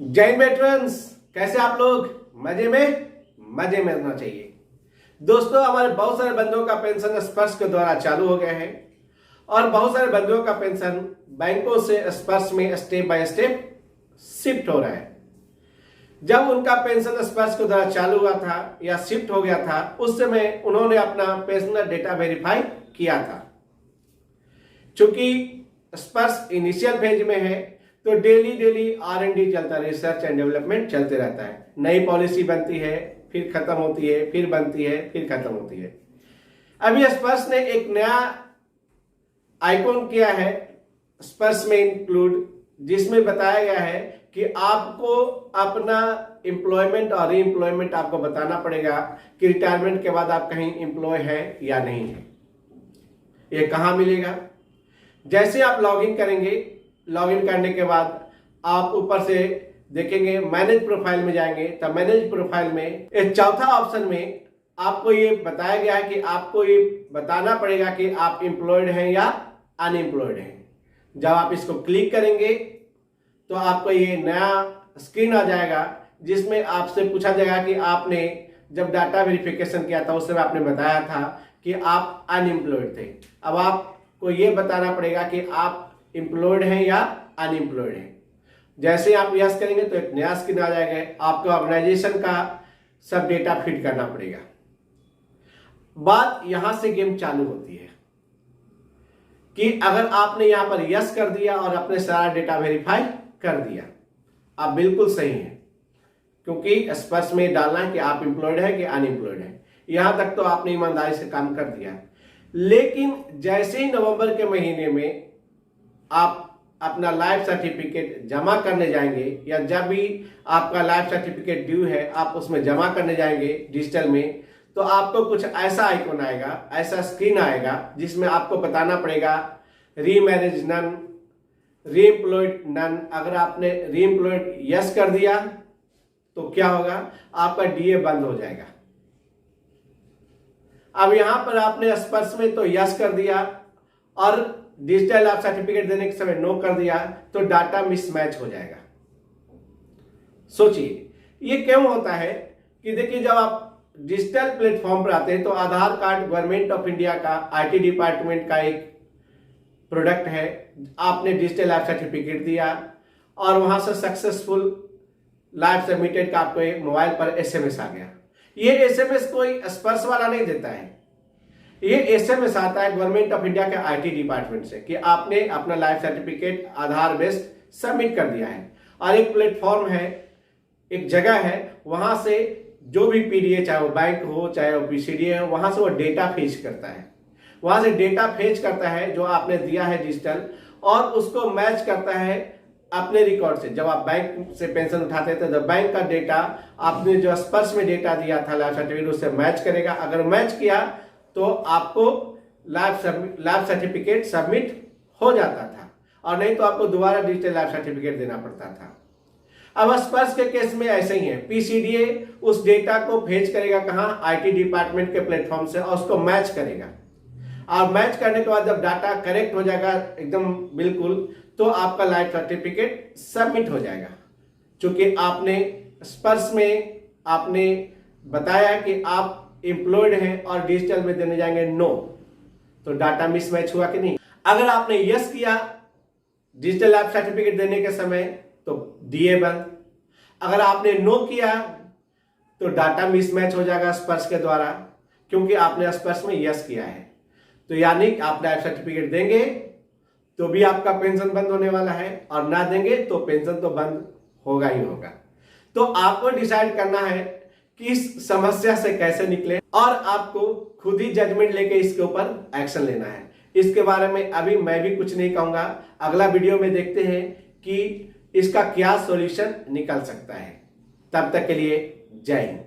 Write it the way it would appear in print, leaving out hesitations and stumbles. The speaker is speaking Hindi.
जय हिंद वेटरन्स, कैसे आप लोग? मजे में रहना चाहिए। दोस्तों, हमारे बहुत सारे बंधुओं का पेंशन स्पर्श के द्वारा चालू हो गया है और बहुत सारे बंधुओं का पेंशन बैंकों से स्पर्श में स्टेप बाय स्टेप शिफ्ट हो रहा है। जब उनका पेंशन स्पर्श के द्वारा चालू हुआ था या शिफ्ट हो गया था, उस समय उन्होंने अपना पेंशनर डेटा वेरीफाई किया था। चूंकि स्पर्श इनिशियल फेज में है तो डेली R&D चलता है, रिसर्च एंड डेवलपमेंट चलते रहता है। नई पॉलिसी बनती है, फिर खत्म होती है, फिर बनती है, फिर खत्म होती है। अभी स्पर्श ने एक नया आइकॉन किया है स्पर्श में इंक्लूड, जिसमें बताया गया है कि आपको अपना एम्प्लॉयमेंट और री एम्प्लॉयमेंट आपको बताना पड़ेगा कि रिटायरमेंट के बाद आप कहीं एम्प्लॉय है या नहीं है। ये कहाँ मिलेगा? जैसे आप लॉगिन करेंगे, लॉगिन करने के बाद आप ऊपर से देखेंगे, मैनेज प्रोफाइल में जाएंगे, तब मैनेज प्रोफाइल में एक चौथा ऑप्शन में आपको ये बताया गया है कि आपको ये बताना पड़ेगा कि आप एम्प्लॉयड हैं या अनएम्प्लॉयड हैं। जब आप इसको क्लिक करेंगे तो आपको ये नया स्क्रीन आ जाएगा, जिसमें आपसे पूछा जाएगा कि आपने जब डाटा वेरिफिकेशन किया था उस समय आपने बताया था कि आप अनएम्प्लॉयड थे। अब आपको ये बताना पड़ेगा कि आप एम्प्लॉयड हैं या अनएम्प्लॉयड हैं। जैसे आप यस करेंगे तो एक नया स्क्रीन आ जाएगा, आपको ऑर्गेनाइजेशन का सब डेटा फीड करना पड़ेगा। बात यहां से गेम चालू होती है कि अगर आपने यहां पर यस कर दिया और अपने सारा डेटा वेरीफाई कर दिया, आप बिल्कुल सही हैं, क्योंकि स्पर्श में डालना है कि आप एम्प्लॉयड है कि अनएम्प्लॉयड है। यहां तक तो आपने ईमानदारी से काम कर दिया। लेकिन जैसे ही नवंबर के महीने में आप अपना लाइफ सर्टिफिकेट जमा करने जाएंगे या जब भी आपका लाइफ सर्टिफिकेट ड्यू है आप उसमें जमा करने जाएंगे डिजिटल में, तो आपको कुछ ऐसा आइकॉन आएगा, ऐसा स्क्रीन आएगा, जिसमें आपको बताना पड़ेगा री मैरिज नन, री एम्प्लॉयड नन। अगर आपने री एम्प्लॉयड यस कर दिया तो क्या होगा? आपका डीए बंद हो जाएगा। अब यहां पर आपने स्पर्श में तो यस कर दिया और डिजिटल लाइफ सर्टिफिकेट देने के समय नो कर दिया, तो डाटा मिसमैच हो जाएगा। सोचिए ये क्यों होता है कि देखिए, जब आप डिजिटल प्लेटफॉर्म पर आते हैं तो आधार कार्ड गवर्नमेंट ऑफ इंडिया का IT डिपार्टमेंट का एक प्रोडक्ट है। आपने डिजिटल लाइफ सर्टिफिकेट दिया और वहां से सक्सेसफुल लाइफ सबमिटेड का आपको मोबाइल पर SMS आ गया। ये SMS कोई स्पर्श वाला नहीं देता है, ये SMS आता है गवर्नमेंट ऑफ इंडिया के IT डिपार्टमेंट से कि आपने अपना लाइफ सर्टिफिकेट आधार बेस्ड सबमिट कर दिया है। और एक प्लेटफॉर्म है, एक जगह है, वहां से जो भी PDA, चाहे वो बैंक हो चाहे वो PCDA हो, वहां से वो डेटा फेच करता है। वहां से डेटा फेच करता है जो आपने दिया है डिजिटल, और उसको मैच करता है अपने रिकॉर्ड से। जब आप बैंक से पेंशन उठाते थे तो बैंक का डेटा आपने जो स्पर्श में डेटा दिया था लाइफ सर्टिफिकेट, उससे मैच करेगा। अगर मैच किया तो आपको लाइफ सर्टिफिकेट सबमिट हो जाता था, और नहीं तो आपको दोबारा डिजिटल लाइफ सर्टिफिकेट देना पड़ता था। अब स्पर्श के केस में ऐसे ही है। PCDA उस डेटा को भेज करेगा कहां? IT डिपार्टमेंट के प्लेटफॉर्म से, और उसको मैच करेगा। और मैच करने के बाद जब डाटा करेक्ट हो जाएगा एकदम बिल्कुल, तो आपका लाइफ सर्टिफिकेट सबमिट हो जाएगा। क्योंकि आपने स्पर्श में आपने बताया कि आप एम्प्लॉयड हैं और डिजिटल में देने जाएंगे नो, तो डाटा मिसमैच हुआ कि नहीं? अगर आपने यस किया डिजिटल लाइफ सर्टिफिकेट देने के समय तो DA बंद। अगर आपने नो किया तो डाटा मिसमैच हो जाएगा स्पर्श के द्वारा, क्योंकि आपने स्पर्श में यस किया है। तो यानी आप लाइफ सर्टिफिकेट देंगे तो भी आपका पेंशन बंद होने वाला है, और ना देंगे तो पेंशन तो बंद होगा ही होगा। तो आपको डिसाइड करना है कि इस समस्या से कैसे निकले, और आपको खुद ही जजमेंट लेके इसके ऊपर एक्शन लेना है। इसके बारे में अभी मैं भी कुछ नहीं कहूंगा, अगला वीडियो में देखते हैं कि इसका क्या सॉल्यूशन निकल सकता है। तब तक के लिए जय हिंद।